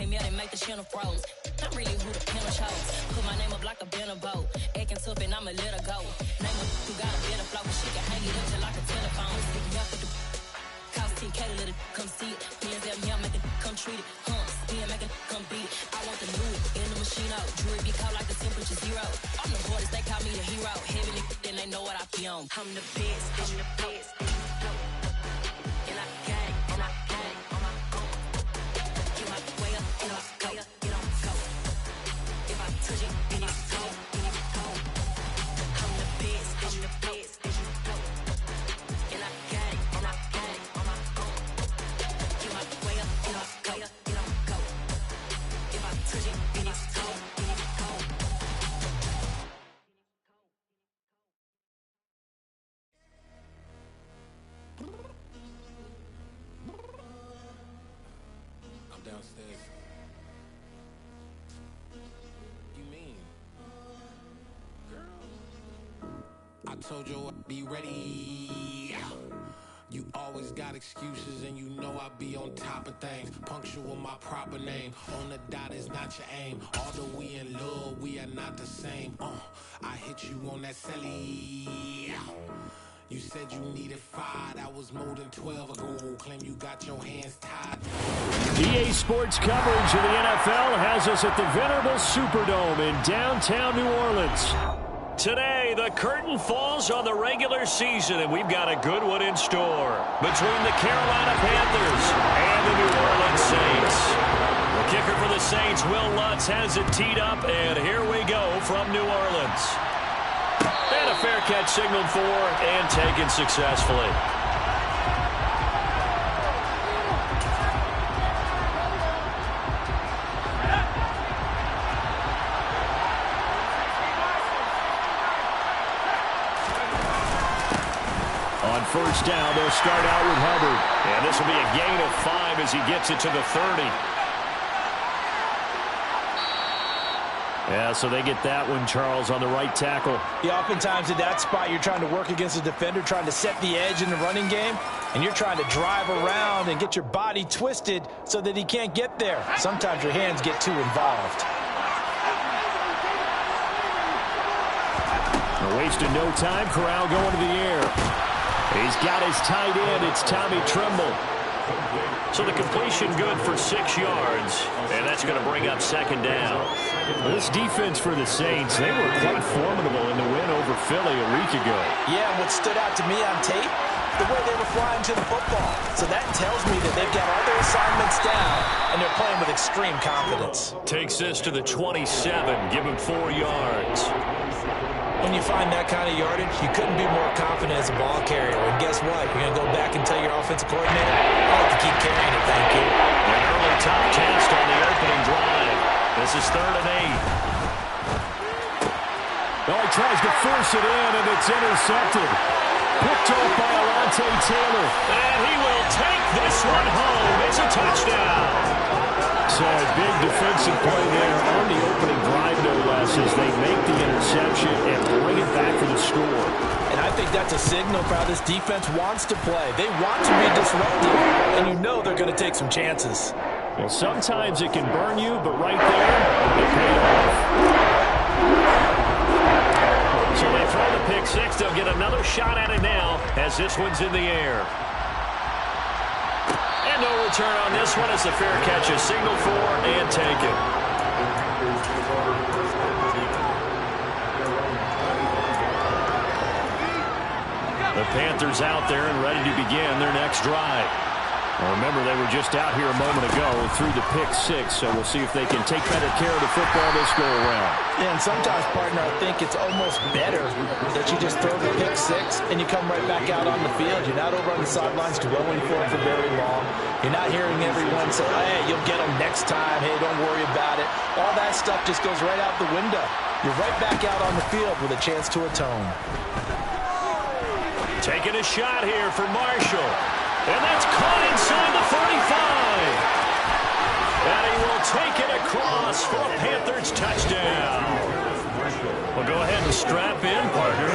Came out and make the channel froze. I'm really who the panel chose. Put my name up like a banner boat. Acting tough and I'ma let her go. Name her who got a better flow. She can hang it up just like a telephone. Stick up with the cost 10K to let it come see it. Hands up, yeah, make it come treat it. Spin, make it come beat it. I want the new in the machine out. Jewelry be caught like the temperature zero. I'm the hardest, they call me the hero. Heaven, then they know what I be on. I'm the best, I'm the best. And I got it, and I got it on my own. Get my way up, and I go, you don't go. If I touch it, then it's cold, then it's cold. I'm the best, I'm the best, and you know. And I got it, and I got it on my own. Get my way up, and I go, you don't go. If I touch it, then it's cold, then it's cold. Downstairs. You mean? Girl, I told you I'd be ready. You always got excuses and you know I be on top of things. Punctual my proper name. On the dot is not your aim. Although we in love, we are not the same. I hit you on that celly. You said you needed 5, that was more than 12 ago. Claim you got your hands tied. EA Sports coverage of the NFL has us at the venerable Superdome in downtown New Orleans. Today, the curtain falls on the regular season, and we've got a good one in store between the Carolina Panthers and the New Orleans Saints. The kicker for the Saints, Will Lutz, has it teed up, and here we go from New Orleans. And a fair catch signaled for and taken successfully. On first down, they'll start out with Hubbard. And this will be a gain of 5 as he gets it to the 30. Yeah, so they get that one, Charles, on the right tackle. Yeah, oftentimes at that spot, you're trying to work against a defender, trying to set the edge in the running game, and you're trying to drive around and get your body twisted so that he can't get there. Sometimes your hands get too involved. Wasting no time, Corral going to the air. He's got his tight end. It's Tommy Tremble. So the completion good for 6 yards, and that's going to bring up second down. This defense for the Saints, they were quite formidable in the win over Philly a week ago. Yeah, and what stood out to me on tape, the way they were flying to the football. So that tells me that they've got all their assignments down, and they're playing with extreme confidence. Takes this to the 27, give him 4 yards. When you find that kind of yardage, you couldn't be more confident as a ball carrier. And guess what? You're going to go back and tell your offensive coordinator, I like to keep carrying it, thank you. An early top test on the opening drive. This is 3rd and 8. Well, he tries to force it in, and it's intercepted. Picked off by Alontae Taylor. And he will take this one home. It's a touchdown. So a big defensive play there on the opening drive, no less, as they make the interception and bring it back for the score. And I think that's a signal for how this defense wants to play. They want to be disruptive, and you know they're going to take some chances. Well, sometimes it can burn you, but right there, it paid off. So they throw the pick six. They'll get another shot at it now as this one's in the air. And no return on this one as the fair catch is signaled for and taken. The Panthers out there and ready to begin their next drive. Well, remember, they were just out here a moment ago through the pick six, so we'll see if they can take better care of the football this go-around. Yeah, and sometimes, partner, I think it's almost better that you just throw the pick six and you come right back out on the field. You're not over on the sidelines dwelling for it for very long. You're not hearing everyone say, hey, you'll get them next time. Hey, don't worry about it. All that stuff just goes right out the window. You're right back out on the field with a chance to atone. Taking a shot here for Marshall. And that's caught inside the 45. And he will take it across for a Panthers touchdown. Well, go ahead and strap in, partner.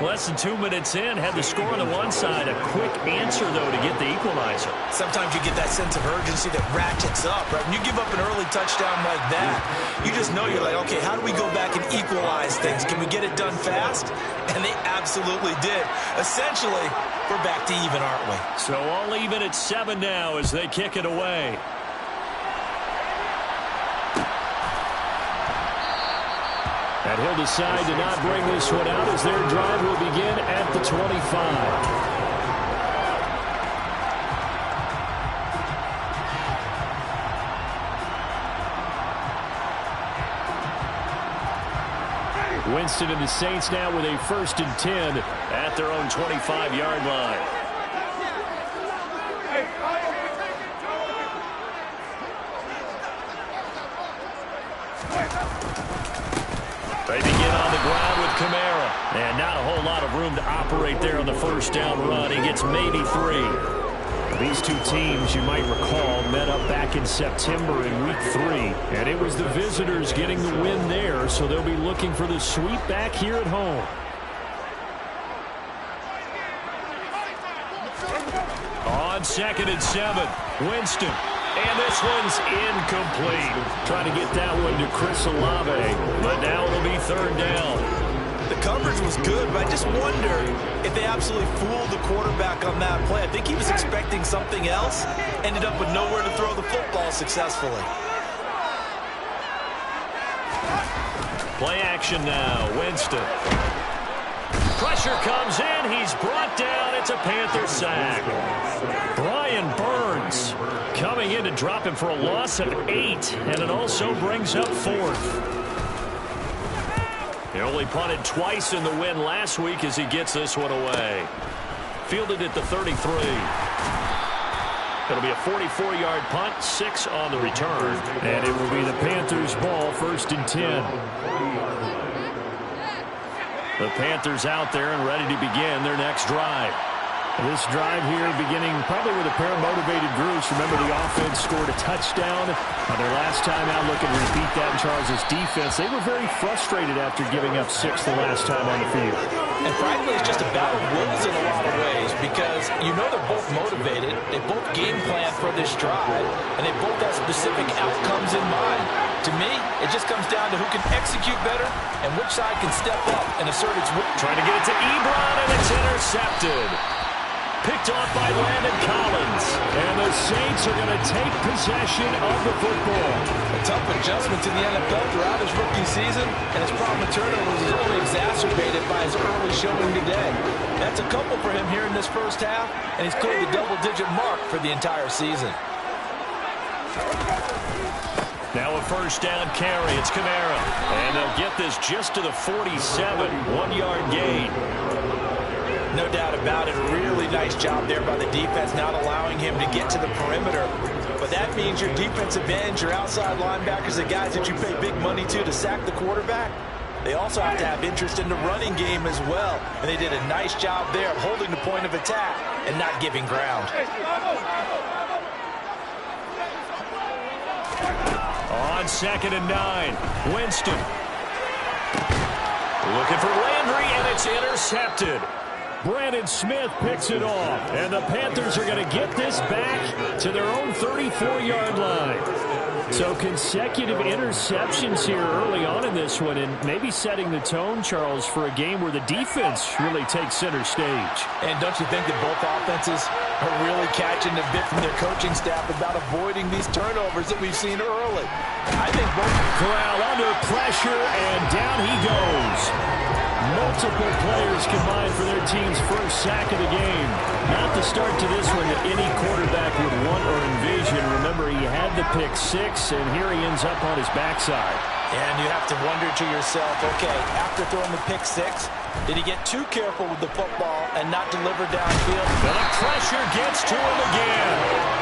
Less than 2 minutes in, had the score on the one side. A quick answer, though, to get the equalizer. Sometimes you get that sense of urgency that ratchets up, right? When you give up an early touchdown like that, you just know you're like, okay, how do we go back and equalize things? Can we get it done fast? And they absolutely did. Essentially, we're back to even, aren't we? So all even at 7 now as they kick it away. And he'll decide to not bring this one out as their drive will begin at the 25. Winston and the Saints now with a 1st and 10 at their own 25-yard line. They begin on the ground with Kamara. And not a whole lot of room to operate there on the first down run. He gets maybe 3. These two teams, you might recall, met up back in September in Week 3. And it was the visitors getting the win there, so they'll be looking for the sweep back here at home. On 2nd and 7, Winston. And this one's incomplete. Trying to get that one to Chris Olave, but now it'll be 3rd down. The coverage was good, but I just wonder if they absolutely fooled the quarterback on that play. I think he was expecting something else, ended up with nowhere to throw the football successfully. Play action now, Winston. Pressure comes in, he's brought down, it's a Panther sack. Brian Burns coming in to drop him for a loss of 8, and it also brings up 4th. He only punted twice in the win last week as he gets this one away. Fielded at the 33. It'll be a 44-yard punt, 6 on the return, and it will be the Panthers' ball, 1st and 10. The Panthers out there and ready to begin their next drive. This drive here beginning probably with a pair of motivated groups. Remember, the offense scored a touchdown on their last time out. Looking to repeat that in Charles' defense. They were very frustrated after giving up 6 the last time on the field. And frankly, it's just a battle of wills in a lot of ways because you know they're both motivated. They both game plan for this drive, and they both have specific outcomes in mind. To me, it just comes down to who can execute better and which side can step up and assert its will. Trying to get it to Ebron, and it's intercepted. Picked off by Landon Collins. And the Saints are going to take possession of the football. A tough adjustment to the NFL throughout his rookie season, and his problem with turnovers is only exacerbated by his early showing today. That's a couple for him here in this first half, and he's cleared the double-digit mark for the entire season. Now a 1st down carry. It's Kamara. And they'll get this just to the 47. 1-yard gain. No doubt about it. A really nice job there by the defense, not allowing him to get to the perimeter. But that means your defensive ends, your outside linebackers, the guys that you pay big money to sack the quarterback, they also have to have interest in the running game as well. And they did a nice job there of holding the point of attack and not giving ground. On 2nd and 9, Winston. Looking for Landry, and it's intercepted. Brandon Smith picks it off, and the Panthers are going to get this back to their own 34-yard line. So consecutive interceptions here early on in this one, and maybe setting the tone, Charles, for a game where the defense really takes center stage. And don't you think that both offenses are really catching a bit from their coaching staff about avoiding these turnovers that we've seen early? I think both. Corral under pressure, and down he goes. Multiple players combined for their team's first sack of the game. Not the start to this one that any quarterback would want or envision. Remember, he had the pick 6, and here he ends up on his backside. And you have to wonder to yourself, okay, after throwing the pick 6, did he get too careful with the football and not deliver downfield? The pressure gets to him again.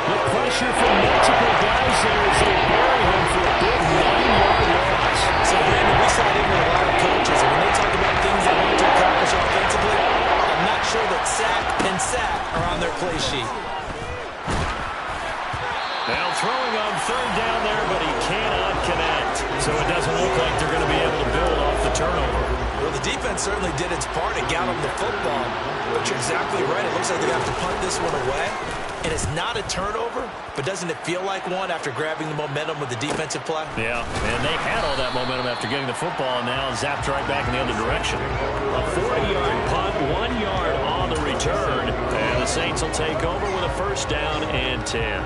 The pressure from multiple guys there as they bury him for a big 9-yard loss. So, Brandon, we sat in with a lot of coaches, and when they talk about things they want to accomplish offensively, I'm not sure that sack and sack are on their play sheet. Now throwing on 3rd down there, but he cannot connect. So it doesn't look like they're going to be able to build off the turnover. Well, the defense certainly did its part. It got them the football. But you're exactly right. It looks like they have to punt this one away. And it's not a turnover, but doesn't it feel like one after grabbing the momentum with the defensive play? Yeah, and they had all that momentum after getting the football, and now zapped right back in the other direction. A 40-yard punt, 1 yard on the return, and the Saints will take over with a first down and 10.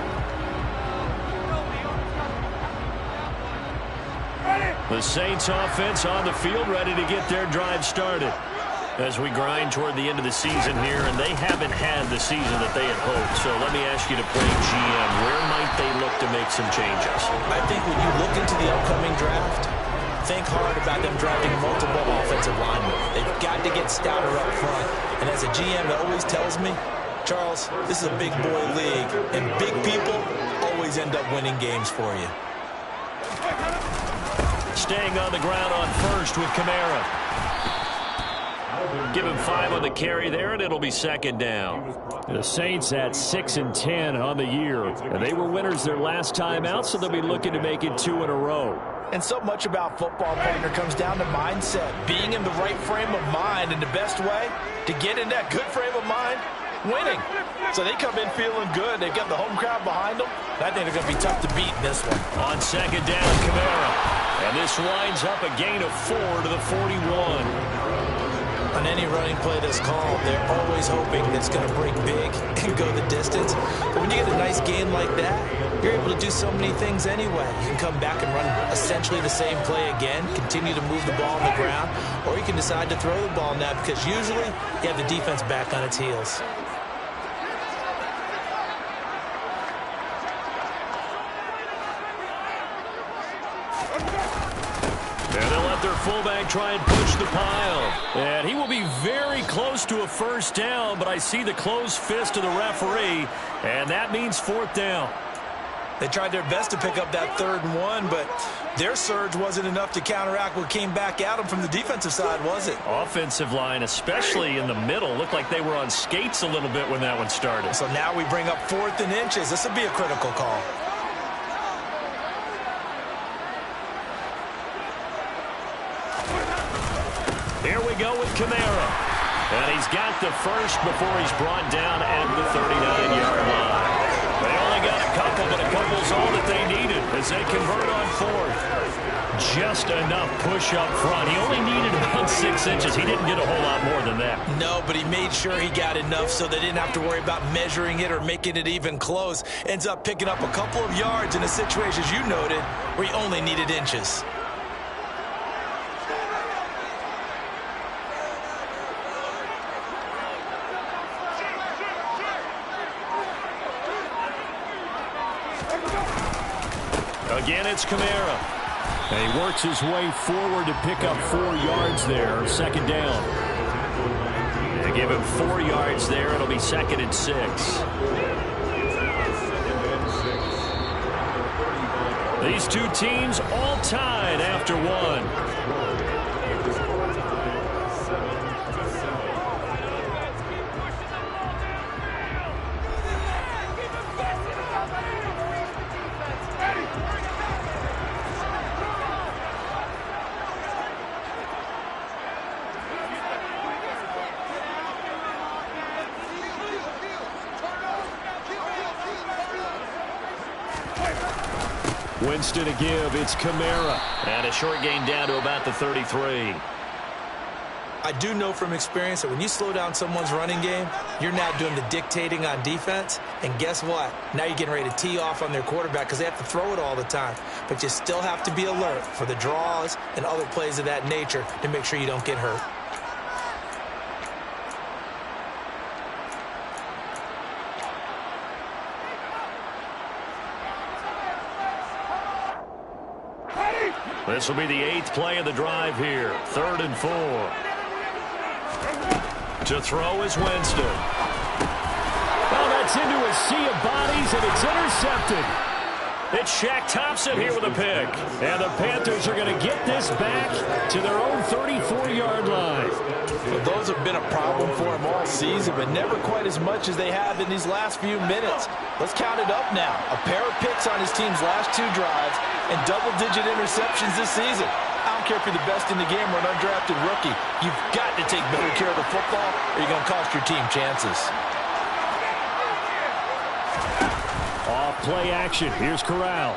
The Saints offense on the field, ready to get their drive started as we grind toward the end of the season here, and they haven't had the season that they had hoped. So let me ask you to play GM. Where might they look to make some changes? I think when you look into the upcoming draft, think hard about them drafting multiple offensive linemen. They've got to get stouter up front. And as a GM, that always tells me, Charles, this is a big boy league, and big people always end up winning games for you. Staying on the ground on first with Kamara. Give him 5 on the carry there, and it'll be second down. The Saints at 6-10 on the year. And they were winners their last time out, so they'll be looking to make it 2 in a row. And so much about football, partner, comes down to mindset. Being in the right frame of mind, and the best way to get in that good frame of mind, winning. So they come in feeling good. They've got the home crowd behind them. I think they're going to be tough to beat in this one. On second down, Kamara. And this winds up a gain of 4 to the 41. On any running play that's called, they're always hoping that it's going to break big and go the distance. But when you get a nice gain like that, you're able to do so many things anyway. You can come back and run essentially the same play again, continue to move the ball on the ground, or you can decide to throw the ball now because usually you have the defense back on its heels. And they'll let their fullback try and push the pile. And he will be very close to a first down, but I see the closed fist of the referee, and that means 4th down. They tried their best to pick up that 3rd and 1, but their surge wasn't enough to counteract what came back at them from the defensive side, was it? Offensive line, especially in the middle, looked like they were on skates a little bit when that one started. So now we bring up 4th and inches. This will be a critical call. Here we go with Kamara. And he's got the first before he's brought down at the 39-yard line. They only got a couple, but a couple's all that they needed as they convert on 4th. Just enough push up front. He only needed about 6 inches. He didn't get a whole lot more than that. No, but he made sure he got enough so they didn't have to worry about measuring it or making it even close. Ends up picking up a couple of yards in a situation, as you noted, where he only needed inches. Again, it's Kamara. And he works his way forward to pick up 4 yards there. Second down. They give him 4 yards there. It'll be 2nd and 6. These two teams all tied after 1. Winston to give. It's Kamara. And a short gain down to about the 33. I do know from experience that when you slow down someone's running game, you're now doing the dictating on defense. And guess what? Now you're getting ready to tee off on their quarterback because they have to throw it all the time. But you still have to be alert for the draws and other plays of that nature to make sure you don't get hurt. This will be the 8th play of the drive here. 3rd and 4. To throw is Winston. Oh, that's into a sea of bodies, and it's intercepted. It's Shaq Thompson here with a pick. And the Panthers are going to get this back to their own 34-yard line. Well, those have been a problem for him all season, but never quite as much as they have in these last few minutes. Let's count it up now. A pair of picks on his team's last 2 drives and double-digit interceptions this season. I don't care if you're the best in the game or an undrafted rookie. You've got to take better care of the football or you're going to cost your team chances. Off play action. Here's Corral.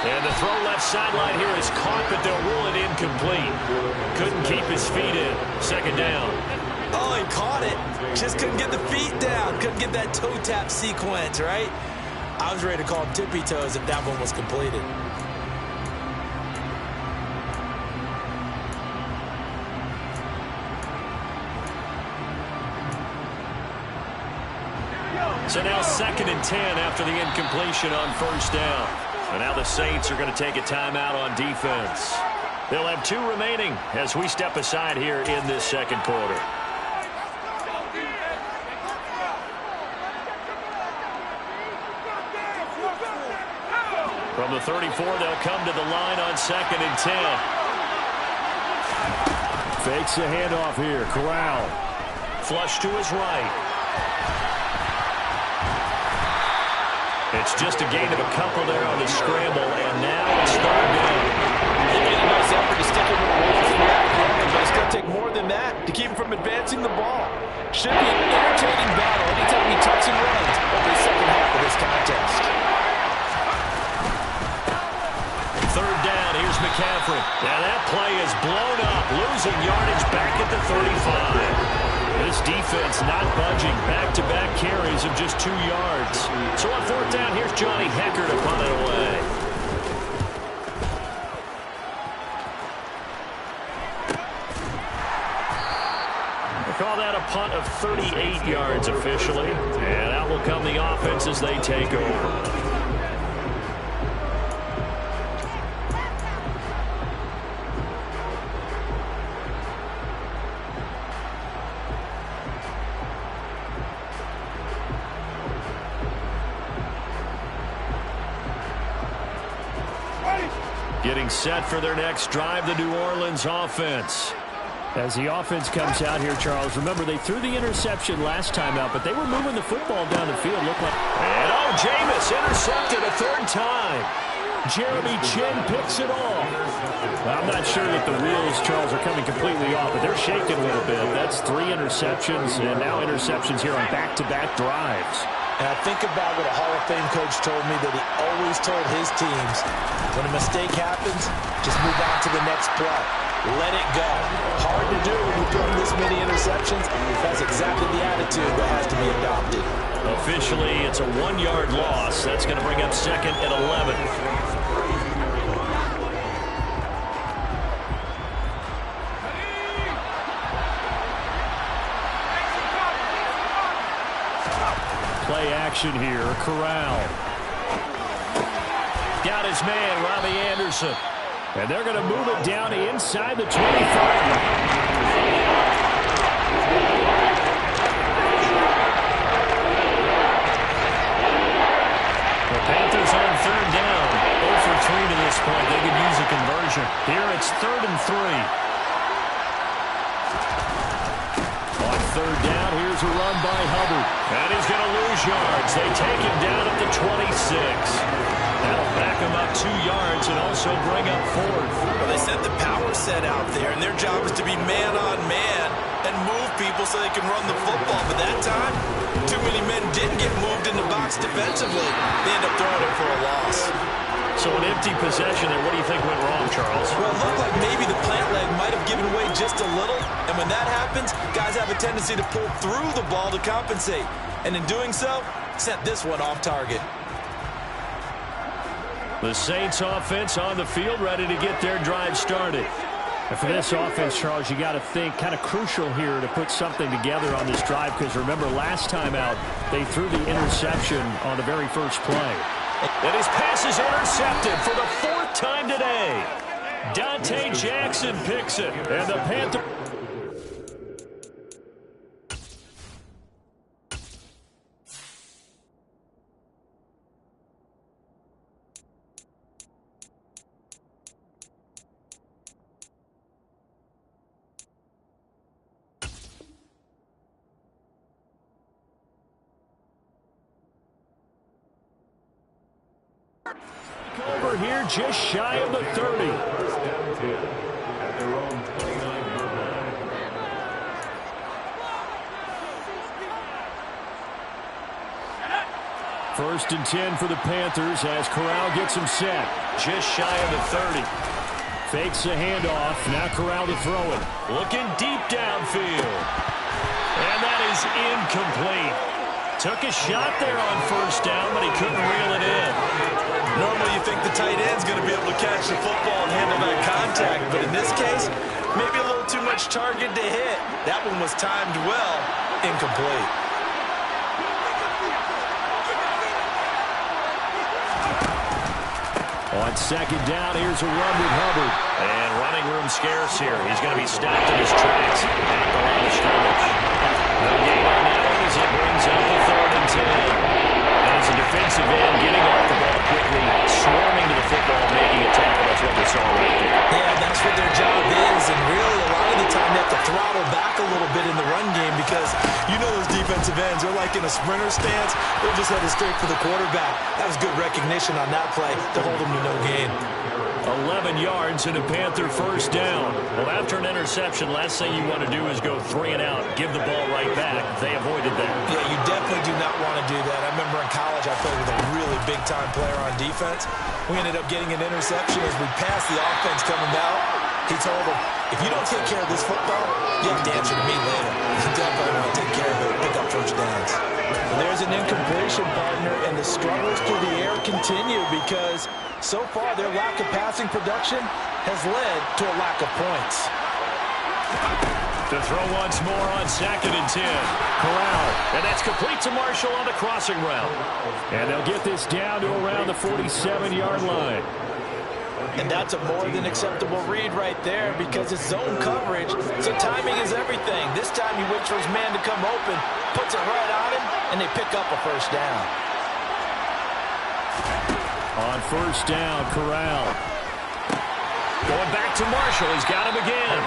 And the throw left sideline here is caught, but they'll rule it incomplete. Couldn't keep his feet in. Second down. Oh, he caught it. Just couldn't get the feet down. Couldn't get that toe tap sequence, right? I was ready to call him tippy toes if that one was completed. So now 2nd and 10 after the incompletion on first down. And now the Saints are going to take a timeout on defense. They'll have 2 remaining as we step aside here in this second quarter. From the 34, they'll come to the line on 2nd and 10. Fakes the handoff here. Corral. Flush to his right. It's just a gain of a couple there on the scramble, and now it's 3rd down. He made a nice effort to stick him with the Ravens but it's going to take more than that to keep him from advancing the ball. Should be an entertaining battle anytime he tucks and runs over the second half of this contest. 3rd down, here's McCaffrey. Now that play is blown up, losing yardage back at the 35. This defense not budging. Back-to-back carries of just 2 yards. So on 4th down, here's Johnny Hecker to punt it away. They call that a punt of 38 yards officially. And out will come the offense as they take over. Getting set for their next drive, the New Orleans offense. As the offense comes out here, Charles, remember they threw the interception last time out, but they were moving the football down the field. Looked like, and Jameis intercepted a 3rd time. Jeremy Chin picks it off. I'm not sure that the wheels, Charles, are coming completely off, but they're shaking a little bit. That's 3 interceptions, and now interceptions here on back-to-back drives. And I think about what a Hall of Fame coach told me that he always told his teams, when a mistake happens, just move on to the next play. Let it go. Hard to do when you throw this many interceptions. That's exactly the attitude that has to be adopted. Officially, it's a 1-yard loss. That's going to bring up 2nd and 11. Play action here. Corral. Got his man, Robbie Anderson. And they're going to move it down inside the 25. The Panthers on 3rd down. 0 for 3 to this point. They could use a conversion. Here it's 3rd and 3. On 3rd down, here's a run by Hubbard. And he's going to lose yards. They take him down at the 26. That'll back him up 2 yards and also bring up 4th. Well, they sent the power set out there, and their job is to be man-on-man and move people so they can run the football. But that time, too many men didn't get moved in the box defensively. They end up throwing it for a loss. So an empty possession there. What do you think went wrong, Charles? Well, it looked like maybe the plant leg might have given way just a little. And when that happens, guys have a tendency to pull through the ball to compensate. And in doing so, sent this one off target. The Saints offense on the field, ready to get their drive started. And for this offense, Charles, you got to think kind of crucial here to put something together on this drive, because remember last time out, they threw the interception on the very first play. And his pass is intercepted for the 4th time today. Dante Jackson picks it, and the Panther... number here just shy of the 30. First and 10 for the Panthers as Corral gets him set. Just shy of the 30. Fakes a handoff. Now Corral to throw it. Looking deep downfield. And that is incomplete. Took a shot there on first down, but he couldn't reel it in. Normally you think the tight end's going to be able to catch the football and handle that contact, but in this case, maybe a little too much target to hit. That one was timed well, incomplete. On second down, here's a run with Hubbard. And running room scarce here. He's going to be stopped in his tracks at the line of scrimmage. No gain on that one as it brings up a 3rd and 10. And as a defensive end, getting off the ball quickly, swarming to the football, making a tackle. That's what we saw right there. Yeah, that's what their job is. And really, a lot of the time, they have to throttle back a little bit in the run game because you know those defensive ends, they're like in a sprinter stance. They're just headed straight for the quarterback. That was good recognition on that play to hold them to no gain. 11 yards and a Panther first down. Well, after an interception, last thing you want to do is go 3 and out, give the ball right back. They avoided that. Yeah, you definitely do not want to do that. I remember in college I played with a really big-time player on defense. We ended up getting an interception as we passed the offense coming out. He told him, if you don't take care of this football, you have to answer to me later. You definitely want to take care of it, pick up first downs. Well, there's an incompletion, partner, and the struggles through the air continue because so far their lack of passing production has led to a lack of points. To throw once more on 2nd and 10. Corral. And that's complete to Marshall on the crossing route. And they'll get this down to around the 47-yard line. And that's a more than acceptable read right there because it's zone coverage, so timing is everything. This time he waits for his man to come open, puts it right on him, and they pick up a first down. On first down, Corral. Going back to Marshall. He's got him again.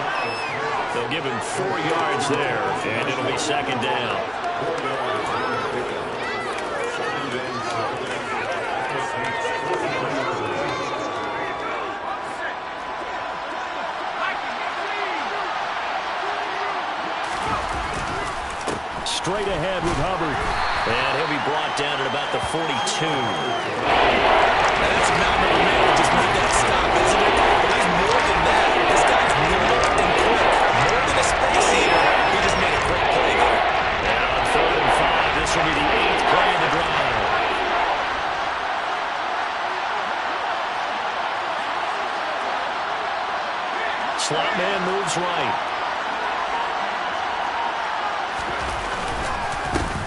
They'll give him 4 yards there, and it'll be 2nd down. Straight ahead with Hubbard. And he'll be brought down at about the 42. That's a mountain of a man who just made that stop, isn't it? But he's more than that. This guy's nimble and quick. More than a space eater. He just made a great play there. And on 3rd and 5, this will be the 8th play of the drive. Slot man moves right.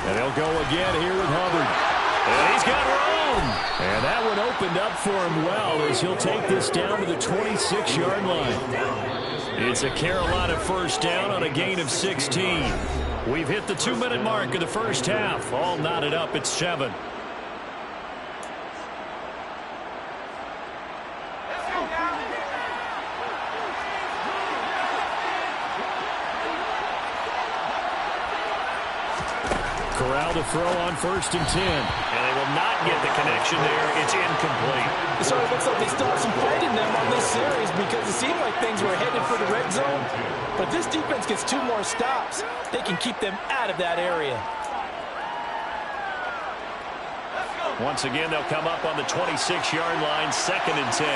And they'll go again here with Hubbard. And he's got room. And that one opened up for him well as he'll take this down to the 26-yard line. It's a Carolina first down on a gain of 16. We've hit the 2-minute mark of the first half. All knotted up at 7. Corral to throw on 1st and 10. And they will not get the connection there. It's incomplete. It sort of looks like they still have some fight in them on this series because it seemed like things were headed for the red zone. But this defense gets 2 more stops. They can keep them out of that area. Once again, they'll come up on the 26-yard line, 2nd and 10.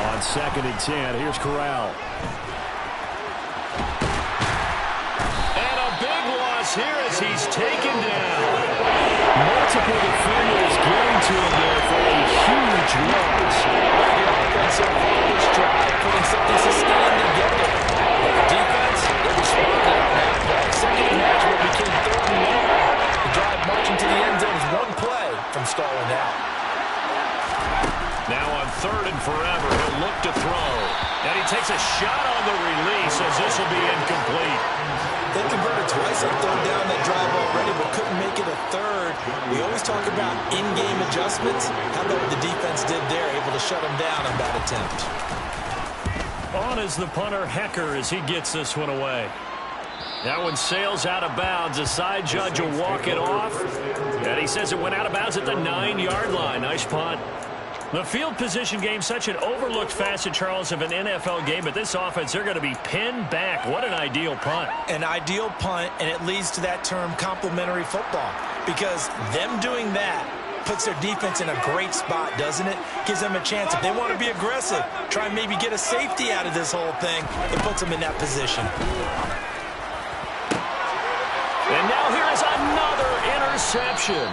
On 2nd and 10, here's Corral. Here as he's taken down. Multiple defenders getting to him there for a huge loss. The offense so far this drive putting something sustained together. But the defense, they responded on that play. Second and match what became 3rd and long. The drive marching to the end zone is 1 play from stalling out. Now on 3rd and forever, he'll look to throw. And he takes a shot on the release as this will be incomplete. They converted twice on 3rd down that drive already, but couldn't make it a 3rd. We always talk about in-game adjustments. How about what the defense did there, able to shut them down on that attempt. On is the punter, Hecker, as he gets this one away. That one sails out of bounds. The side judge will walk it off. And he says it went out of bounds at the 9-yard line. Nice punt. The field position game, such an overlooked facet, Charles, of an NFL game. But this offense, they're going to be pinned back. What an ideal punt. An ideal punt, and it leads to that term complementary football. Because them doing that puts their defense in a great spot, doesn't it? Gives them a chance. If they want to be aggressive, try and maybe get a safety out of this whole thing, it puts them in that position. And now here is another interception.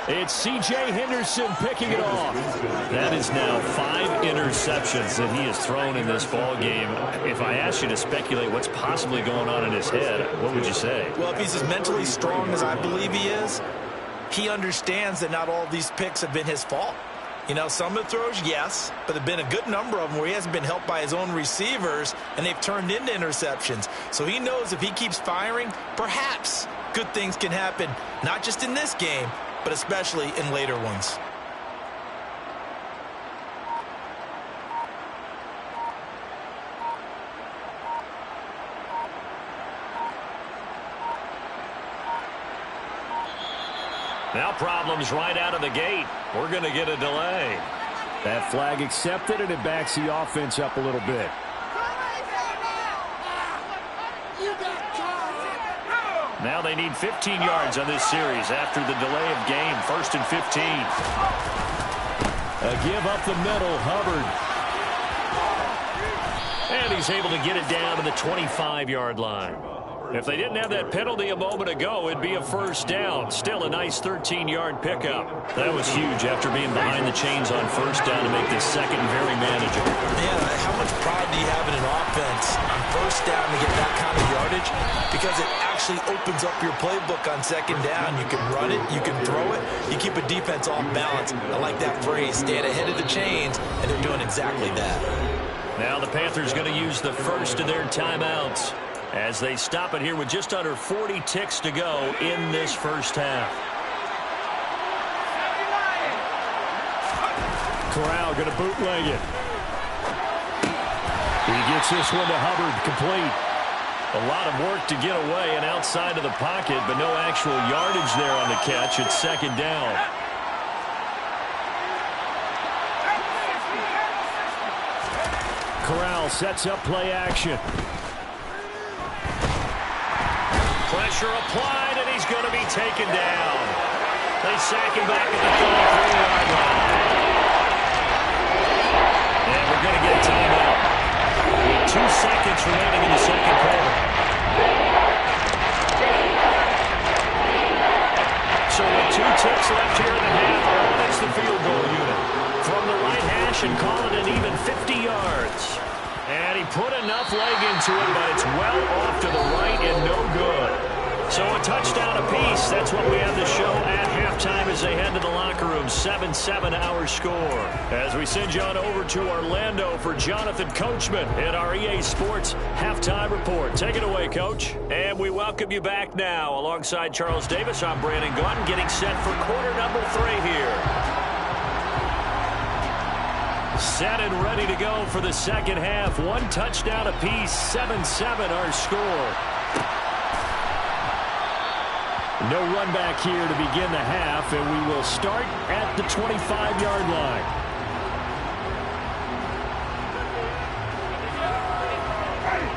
It's C.J. Henderson picking it off. That is now 5 interceptions that he has thrown in this ball game. If I asked you to speculate what's possibly going on in his head, what would you say? Well, if he's as mentally strong as I believe he is, he understands that not all of these picks have been his fault. You know, some of the throws, yes, but there have been a good number of them where he hasn't been helped by his own receivers, and they've turned into interceptions. So he knows if he keeps firing, perhaps good things can happen, not just in this game, but especially in later ones. Now problems right out of the gate. We're going to get a delay. That flag accepted, and it backs the offense up a little bit. Now they need 15 yards on this series after the delay of game. 1st and 15. A give up the middle, Hubbard. And he's able to get it down to the 25-yard line. If they didn't have that penalty a moment ago, it'd be a first down. Still a nice 13-yard pickup. That was huge after being behind the chains on first down to make this second very manageable. Man, how much pride do you have in an offense on first down to get that kind of yardage? Because it actually opens up your playbook on second down. You can run it, you can throw it, you keep a defense off balance. I like that phrase, stand ahead of the chains, and they're doing exactly that. Now the Panthers going to use the first of their timeouts as they stop it here with just under 40 ticks to go in this first half. Corral going to bootleg it. He gets this one to Hubbard, complete. A lot of work to get away and outside of the pocket, but no actual yardage there on the catch. It's second down. Corral sets up play action. Pressure applied, and he's going to be taken down. They sack him back at the 33-yard line. And we're going to get a timeout. With 2 seconds remaining in the second quarter. So with 2 ticks left here in the half, it's the field goal unit. From the right hash and call it an even 50 yards. And he put enough leg into it, but it's well off to the right and no good. So a touchdown apiece. That's what we have to show at halftime as they head to the locker room. 7-7 our score. As we send you on over to Orlando for Jonathan Coachman in our EA Sports Halftime Report. Take it away, Coach. And we welcome you back now. Alongside Charles Davis, I'm Brandon Gaudin, getting set for quarter number 3 here. Set and ready to go for the second half. 1 touchdown apiece. 7-7 our score. No run back here to begin the half, and we will start at the 25-yard line.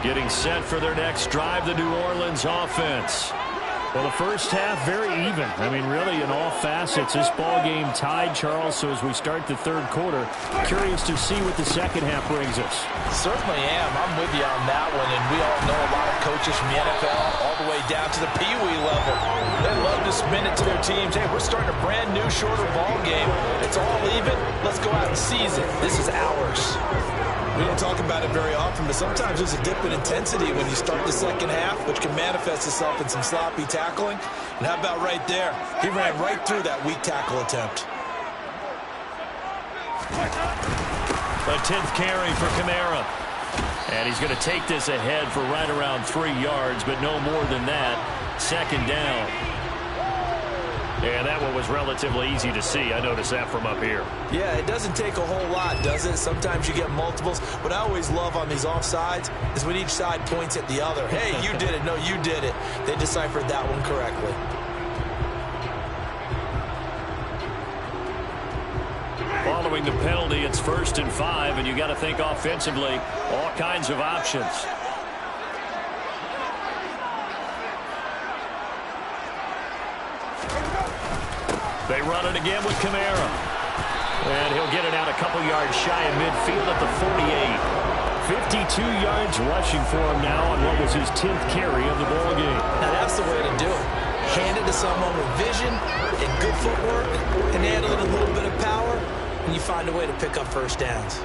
Getting set for their next drive, the New Orleans offense. Well, the first half, very even. I mean, really, in all facets, this ball game tied, Charles. So as we start the third quarter, curious to see what the second half brings us. Certainly am. I'm with you on that one. And we all know a lot of coaches from the NFL all the way down to the Pee-wee level. They love to spin it to their teams. Hey, we're starting a brand new, shorter ball game. It's all even. Let's go out and seize it. This is ours. We don't talk about it very often, but sometimes there's a dip in intensity when you start the second half, which can manifest itself in some sloppy tackling. And how about right there? He ran right through that weak tackle attempt. A 10th carry for Kamara. And he's going to take this ahead for right around 3 yards, but no more than that. Second down. And that one was relatively easy to see. I noticed that from up here. Yeah, it doesn't take a whole lot, does it? Sometimes you get multiples. What I always love on these offsides is when each side points at the other. Hey, you did it. No, you did it. They deciphered that one correctly. Following the penalty, it's 1st and 5, and you got to think offensively, all kinds of options. They run it again with Kamara. And he'll get it out a couple yards shy of midfield at the 48. 52 yards rushing for him now on what was his 10th carry of the ball game. Now that's the way to do it. Hand it to someone with vision and good footwork and handle it a little bit of power, and you find a way to pick up first downs.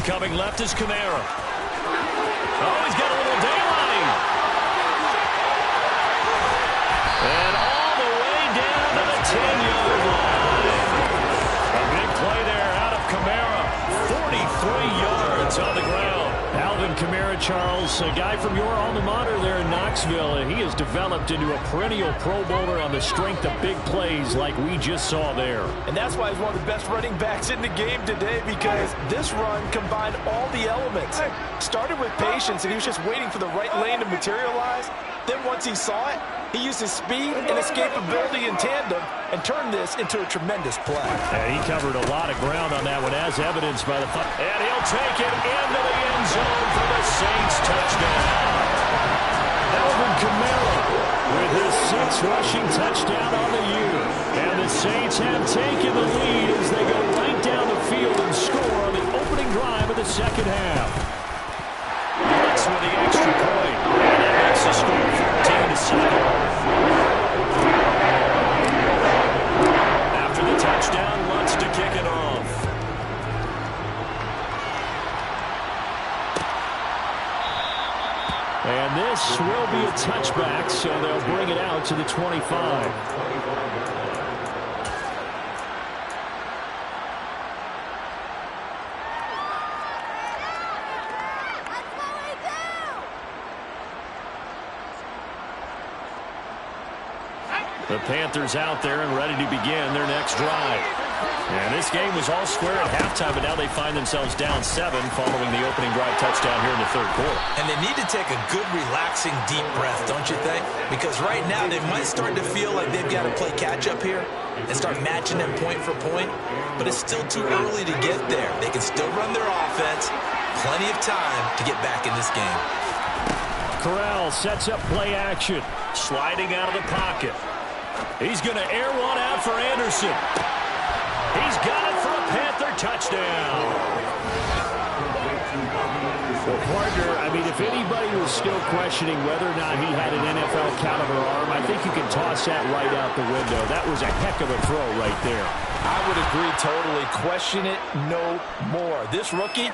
Coming left is Kamara. Oh, he's got a little daylight. And all the way down to the 10-yard line. A big play there out of Kamara. 43 yards on the ground. Alvin Kamara, Charles, a guy from your alma mater there in Knoxville, and he has developed into a perennial Pro Bowler on the strength of big plays like we just saw there. And that's why he's one of the best running backs in the game today, because this run combined all the elements. Started with patience, and he was just waiting for the right lane to materialize. Then once he saw it, he used his speed and escapability in tandem and turned this into a tremendous play. And he covered a lot of ground on that one, as evidenced by the... And he'll take it into the end zone for the Saints touchdown. Alvin Kamara with his 6th rushing touchdown on the year. And the Saints have taken the lead as they go right down the field and score on the opening drive of the second half. Lutz with the extra point. And that makes the score 14-7. After the touchdown, Lutz to kick it off. And this will be a touchback, so they'll bring it out to the 25. The Panthers out there and ready to begin their next drive. And this game was all square at halftime, but now they find themselves down 7 following the opening drive touchdown here in the 3rd quarter. And they need to take a good, relaxing, deep breath, don't you think? Because right now they might start to feel like they've got to play catch-up here and start matching them point for point. But it's still too early to get there. They can still run their offense. Plenty of time to get back in this game. Corral sets up play action. Sliding out of the pocket. He's going to air one out for Anderson. He's got it for a Panther touchdown. Well, partner, I mean, if anybody was still questioning whether or not he had an NFL caliber arm, I think you can toss that right out the window. That was a heck of a throw right there. I would agree totally. Question it no more. This rookie,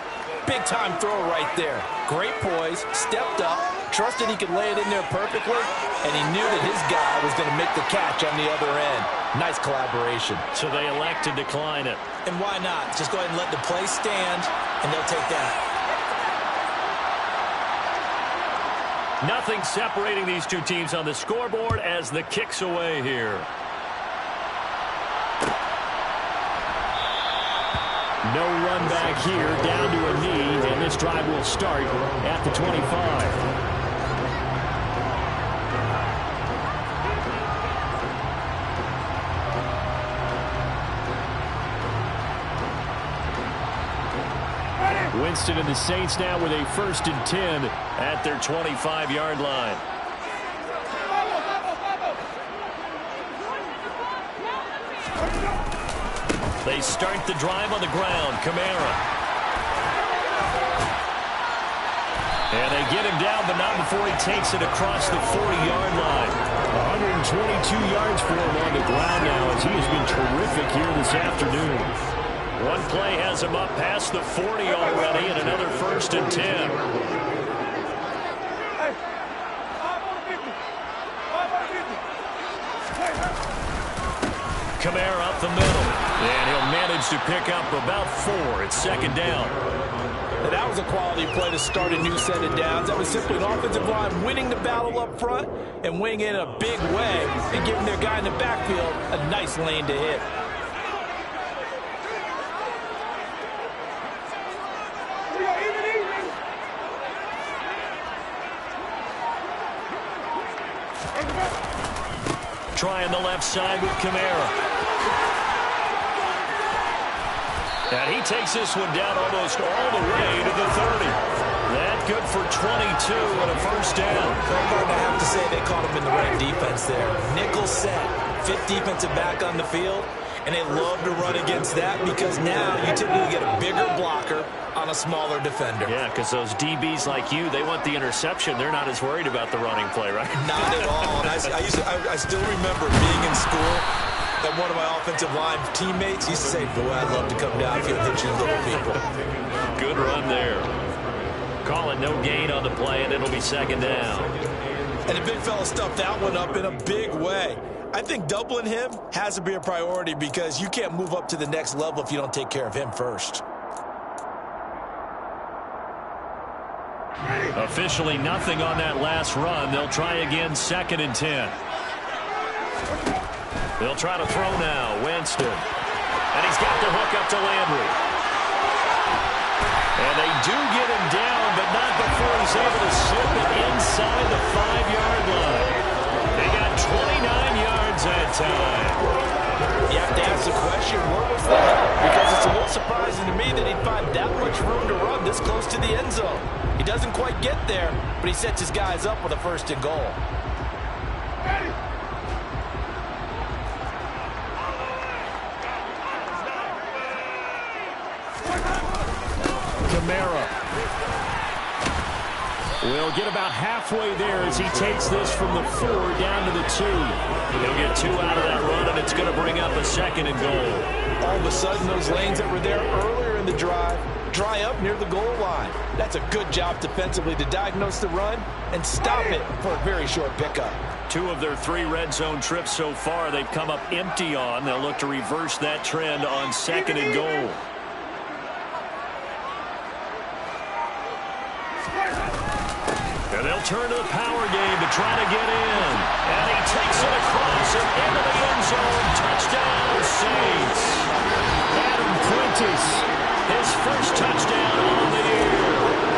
big-time throw right there. Great poise, stepped up, trusted he could lay it in there perfectly, and he knew that his guy was going to make the catch on the other end. Nice collaboration. So they elect to decline it. And why not? Just go ahead and let the play stand, and they'll take that. Nothing separating these two teams on the scoreboard as the kick's away here. No run back here, down to a knee, and this drive will start at the 25. Winston and the Saints now with a 1st and 10 at their 25-yard line. They start the drive on the ground. Kamara. And they get him down, but not before he takes it across the 40-yard line. 122 yards for him on the ground now, as he has been terrific here this afternoon. One play has him up past the 40 already, and another 1st and 10. Kamara up the middle, and he'll manage to pick up about 4. It's 2nd down. And that was a quality play to start a new set of downs. That was simply an offensive line winning the battle up front and winning it in a big way and giving their guy in the backfield a nice lane to hit. Trying the left side with Kamara. And he takes this one down almost all the way to the 30. That good for 22 and a 1st down. I have to say they caught him in the right defense there. Nickel set, 5th defensive back on the field, and they love to run against that because now you typically get a bigger blocker on a smaller defender. Yeah, because those DBs like you, they want the interception. They're not as worried about the running play, right? Not at all. And I still remember being in school, and one of my offensive line teammates used to say, boy, I'd love to come downfield and hit you little people. Good run there. Call it no gain on the play, and it'll be 2nd down. And the big fella stuffed that one up in a big way. I think doubling him has to be a priority because you can't move up to the next level if you don't take care of him first. Officially nothing on that last run. They'll try again, 2nd and 10. They'll try to throw now. Winston. And he's got the hook up to Landry. And they do get him down, but not before he's able to slip it inside the 5-yard line. They got 29 yards that time. You have to ask the question, where was the help? Because it's a little surprising to me that he'd find that much room to run this close to the end zone. He doesn't quite get there, but he sets his guys up with a 1st and goal. Kamara will get about halfway there as he takes this from the 4 down to the 2. He'll get 2 out of that run, and it's going to bring up a 2nd and goal. All of a sudden, those lanes that were there earlier in the drive dry up near the goal line. That's a good job defensively to diagnose the run and stop it for a very short pickup. 2 of their 3 red zone trips so far they've come up empty on. They'll look to reverse that trend on 2nd and goal. And they'll turn to the power game to try to get in. And he takes it across and into the end zone. Touchdown, Saints. Adam Prentice, his first touchdown on the year.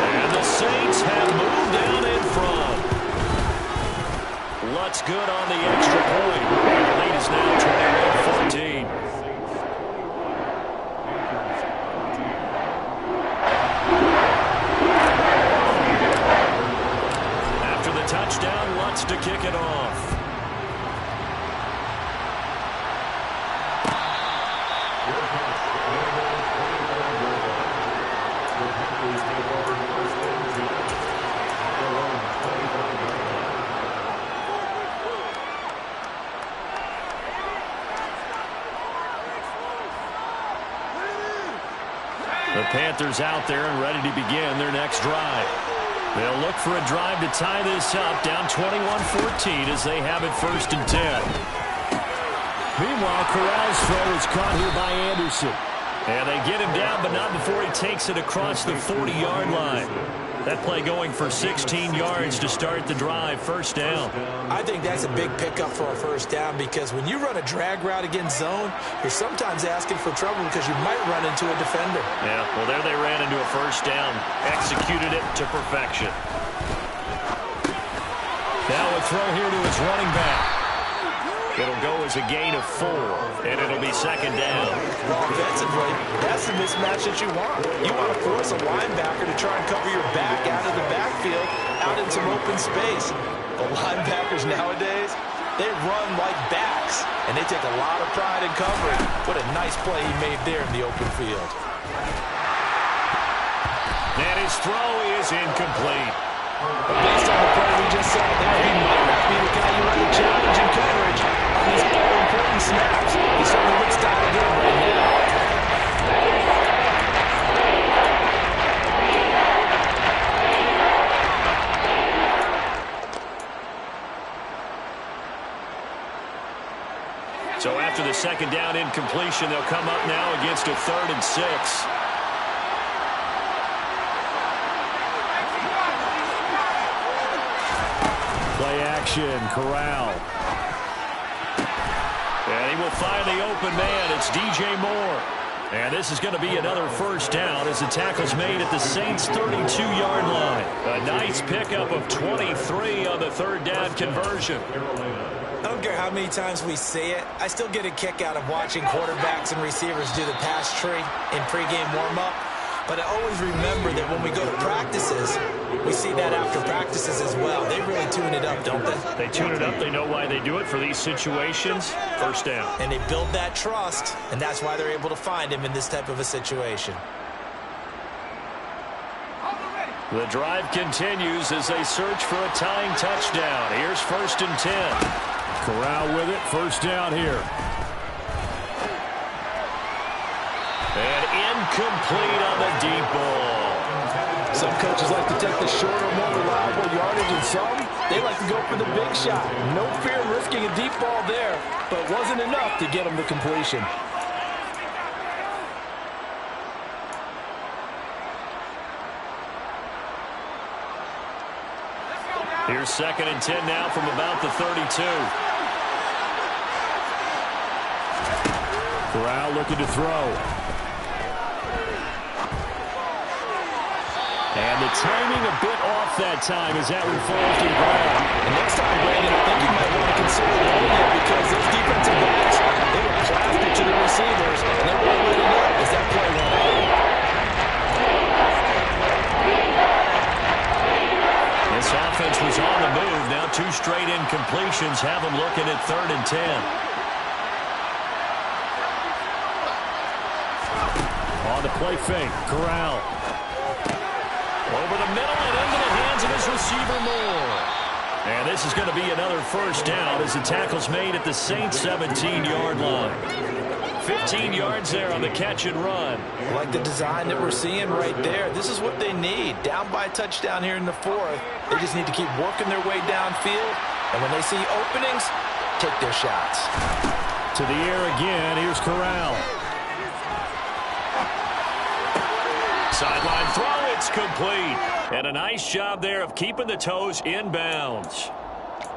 And the Saints have moved down in front. Lutz good on the extra point. And the lead is now 21-14. Touchdown, Lutz to kick it off. The Panthers out there and ready to begin their next drive. They'll look for a drive to tie this up, down 21-14 as they have it 1st and 10. Meanwhile, Corral's throw is caught here by Anderson. And they get him down, but not before he takes it across the 40-yard line. That play going for 16 yards to start the drive, 1st down. I think that's a big pickup for a 1st down because when you run a drag route against zone, you're sometimes asking for trouble because you might run into a defender. Yeah, well, there they ran into a 1st down, executed it to perfection. Now a throw here to his running back. It'll go as a gain of 4, and it'll be 2nd down. Well, offensively, that's the mismatch that you want. You want to force a linebacker to try and cover your back out of the backfield, out in some open space. The linebackers nowadays, they run like backs, and they take a lot of pride in covering. What a nice play he made there in the open field. And his throw is incomplete. Based on the play we just saw there, he might not be the guy you want to challenge in coverage on these important snaps. He certainly looks dialed in right now. second down incompletion. They'll come up now against a 3rd and 6. Play action, Corral. And he will find the open man. It's DJ Moore. And this is going to be another first down as the tackle's made at the Saints' 32-yard line. A nice pickup of 23 on the 3rd down conversion. I don't care how many times we see it. I still get a kick out of watching quarterbacks and receivers do the pass tree in pregame warm-up. But I always remember that when we go to practices, we see that after practices as well. They really tune it up, don't they? They tune it up. They know why they do it for these situations. First down. And they build that trust, and that's why they're able to find him in this type of a situation. The drive continues as they search for a tying touchdown. Here's 1st and 10. Corral with it. First down here. And incomplete on the deep ball. Some coaches like to take the shorter, more reliable yardage, and some, they like to go for the big shot. No fear of risking a deep ball there, but it wasn't enough to get them to completion. Here's 2nd and 10 now from about the 32. Corral looking to throw. And the timing a bit off that time as that one falls to the ground. And next time, Brandon, I think you might want to consider running it because those defensive backs, they were drafted to the receivers, and they were waiting up as that play went out. This offense was on the move. Now 2 straight incompletions have them looking at 3rd and 10. On the play fake, Corral. Over the middle and into the hands of his receiver, Moore. And this is going to be another first down as the tackle's made at the Saints' 17-yard line. 15 yards there on the catch and run. I like the design that we're seeing right there. This is what they need. Down by a touchdown here in the 4th. They just need to keep working their way downfield. And when they see openings, take their shots. To the air again. Here's Corral. Sideline throw. It's complete. And a nice job there of keeping the toes inbounds.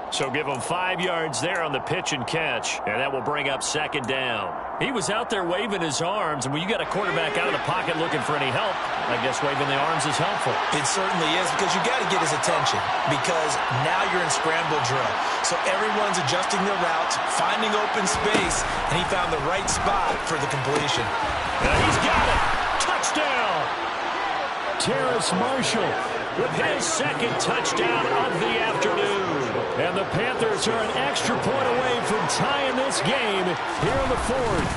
So give him 5 yards there on the pitch and catch. And that will bring up 2nd down. He was out there waving his arms. And when you got a quarterback out of the pocket looking for any help, I guess waving the arms is helpful. It certainly is because you got to get his attention because now you're in scramble drill. So everyone's adjusting their routes, finding open space, and he found the right spot for the completion. And he's got it. Touchdown. Terrace Marshall with his 2nd touchdown of the afternoon. And the Panthers are an extra point away from tying this game here in the 4th.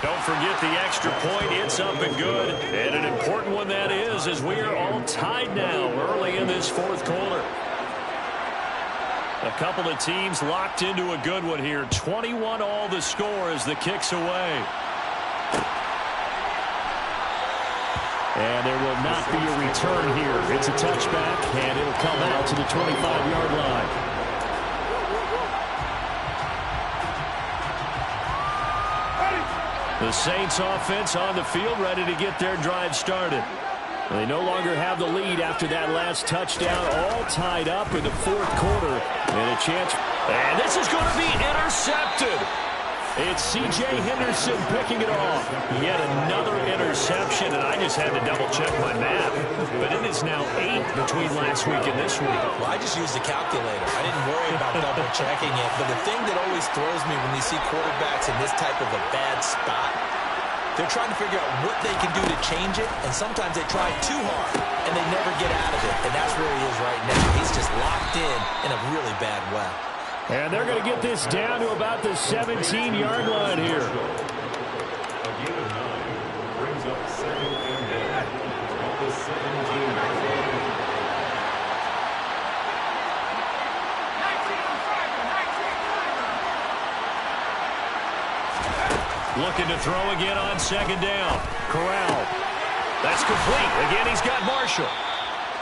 Don't forget the extra point. It's up and good. And an important one that is as we are all tied now early in this 4th quarter. A couple of teams locked into a good one here. 21 all the score as the kick's away. And there will not be a return here. It's a touchback, and it'll come out to the 25-yard line. The Saints offense on the field ready to get their drive started. They no longer have the lead after that last touchdown, all tied up in the 4th quarter. And a chance. And this is going to be intercepted. It's C.J. Henderson picking it off. Yet another interception, and I just had to double-check my math. But it is now 8 between last week and this week. Well, I just used the calculator. I didn't worry about double-checking it. But the thing that always throws me when you see quarterbacks in this type of a bad spot, they're trying to figure out what they can do to change it, and sometimes they try too hard, and they never get out of it. And that's where he is right now. He's just locked in a really bad way. And they're going to get this down to about the 17-yard line here. Looking to throw again on 2nd down. Corral. That's complete. Again, he's got Marshall.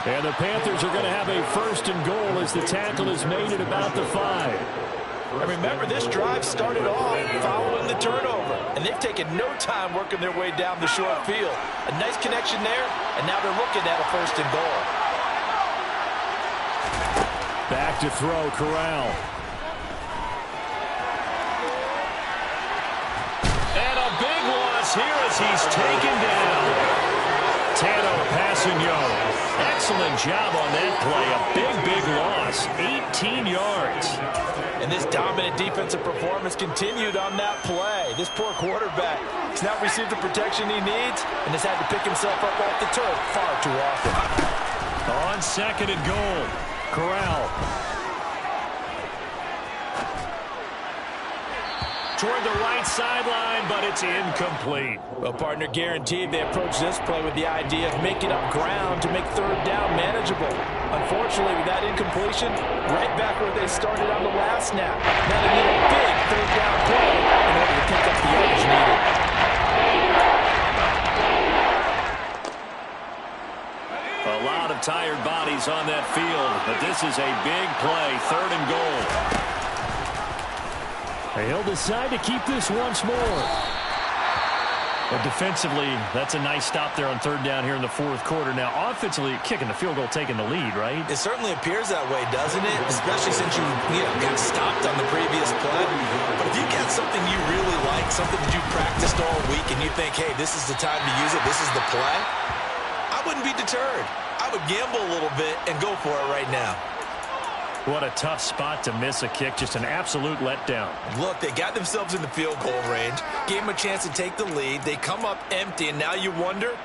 And the Panthers are going to have a 1st and goal as the tackle is made at about the 5. And remember, this drive started off following the turnover. And they've taken no time working their way down the short field. A nice connection there, and now they're looking at a 1st and goal. Back to throw, Corral. And a big loss here as he's taken down. Tano passing Yo. Excellent job on that play. A big loss. 18 yards. And this dominant defensive performance continued on that play. This poor quarterback has not received the protection he needs and has had to pick himself up off the turf far too often. On 2nd and goal, Corral. Toward the right sideline, but it's incomplete. Well, partner, guaranteed they approach this play with the idea of making up ground to make 3rd down manageable. Unfortunately, with that incompletion, right back where they started on the last snap. Now they need a big 3rd down play in order to pick up the yardage needed. A lot of tired bodies on that field, but this is a big play, 3rd and goal. He'll decide to keep this once more. But defensively, that's a nice stop there on 3rd down here in the 4th quarter. Now, offensively, kicking the field goal, taking the lead, right? It certainly appears that way, doesn't it? Especially since you got stopped on the previous play. But if you got something you really like, something that you practiced all week, and you think, hey, this is the time to use it, this is the play, I wouldn't be deterred. I would gamble a little bit and go for it right now. What a tough spot to miss a kick. Just an absolute letdown. Look, they got themselves in the field goal range, gave them a chance to take the lead. They come up empty, and now you wonder,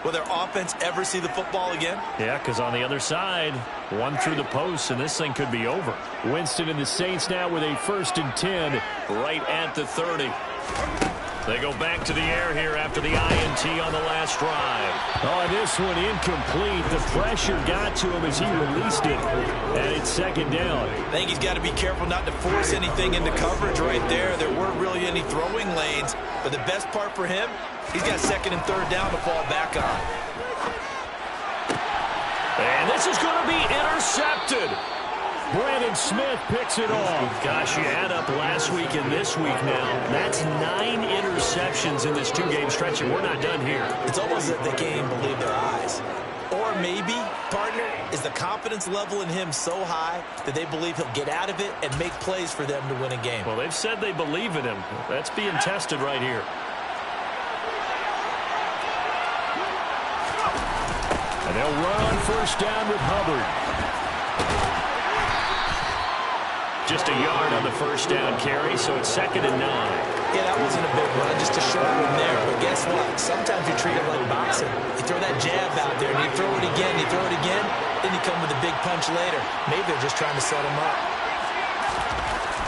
will their offense ever see the football again? Yeah, because on the other side, one through the post, and this thing could be over. Winston and the Saints now with a 1st and 10 right at the 30. They go back to the air here after the INT on the last drive. Oh, this one incomplete. The pressure got to him as he released it. And it's 2nd down. I think he's got to be careful not to force anything into coverage right there. There weren't really any throwing lanes. But the best part for him, he's got 2nd and 3rd down to fall back on. And this is going to be intercepted. Brandon Smith picks it off. Gosh, you add up last week and this week now. That's 9 interceptions in this 2-game stretch, and we're not done here. It's almost as if they can't even believe their eyes. Or maybe, partner, is the confidence level in him so high that they believe he'll get out of it and make plays for them to win a game. Well, they've said they believe in him. That's being tested right here. And they'll run on 1st down with Hubbard. Just a yard on the 1st down carry, so it's 2nd and 9. Yeah, that wasn't a big run, just a short one there. But guess what? Sometimes you treat it like boxing. You throw that jab out there, and you throw it again, you throw it again, then you come with a big punch later. Maybe they're just trying to set him up.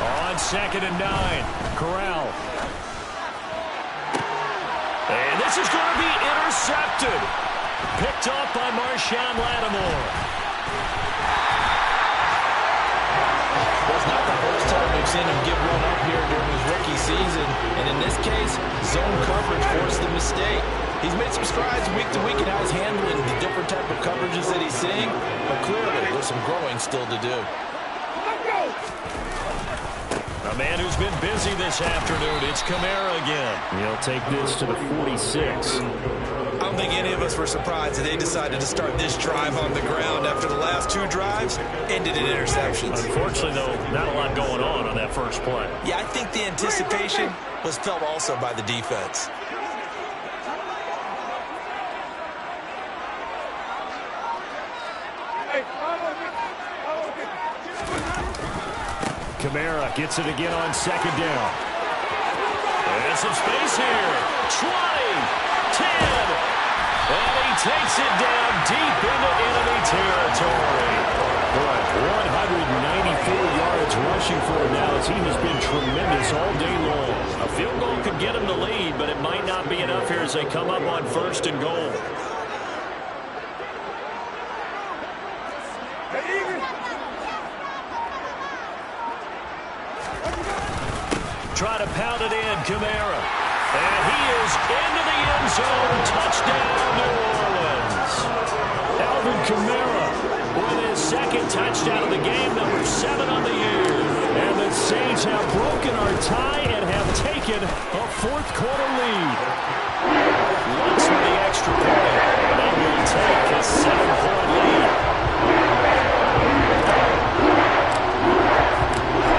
On 2nd and 9, Corral. And this is going to be intercepted. Picked off by Marshawn Lattimore. Well, it's not the first time we've seen him give one up here during his rookie season. And in this case, zone coverage forced the mistake. He's made some strides week to week in how he's handling the different type of coverages that he's seeing. But clearly, there's some growing still to do. A man who's been busy this afternoon, it's Kamara again. He'll take this to the 46. I don't think any of us were surprised that they decided to start this drive on the ground after the last 2 drives ended in interceptions. Unfortunately, though, not a lot going on that first play. Yeah, I think the anticipation was felt also by the defense. Kamara gets it again on 2nd down. There's some space here. 20, 10, and he takes it down deep into enemy territory. Boy, 194 yards rushing for him now as he has been tremendous all day long. A field goal could get him the lead, but it might not be enough here as they come up on 1st and goal. Try to pound it in, Kamara. And he is into the end zone. Touchdown, New Orleans. Alvin Kamara with his 2nd touchdown of the game, number 7 on the year. And the Saints have broken our tie and have taken a fourth-quarter lead. Looks for the extra point. They will take a 7-point lead.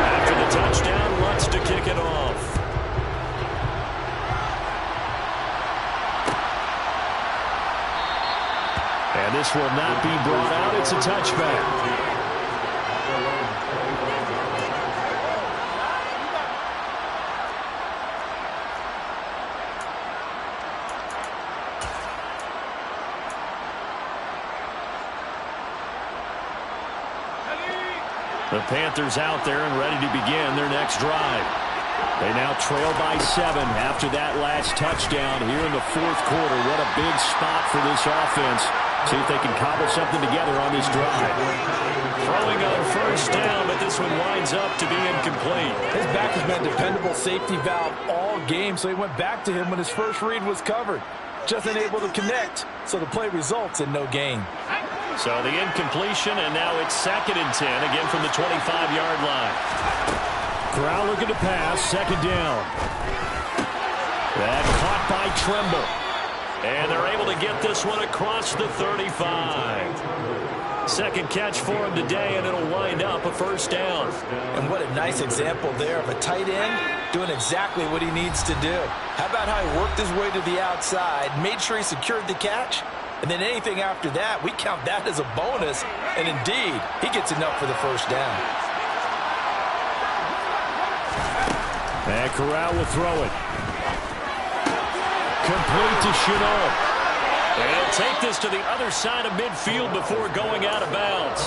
After the touchdown, Lutz to kick it off. And this will not be brought out. It's a touchback. The Panthers out there and ready to begin their next drive. They now trail by 7 after that last touchdown here in the fourth quarter. What a big spot for this offense. See if they can cobble something together on this drive. Throwing on first down, but this one winds up to be incomplete. His back has been a dependable safety valve all game, so he went back to him when his first read was covered. Just unable to connect, so the play results in no gain. So the incompletion, and now it's 2nd and 10, again from the 25-yard line. Corral looking to pass, 2nd down. That caught by Tremble. And they're able to get this one across the 35. Second catch for him today, and it'll wind up a first down. And what a nice example there of a tight end doing exactly what he needs to do. How about how he worked his way to the outside, made sure he secured the catch, and then anything after that, we count that as a bonus. And indeed, he gets enough for the first down. And Corral will throw it. Complete to Chenault. And he'll take this to the other side of midfield before going out of bounds.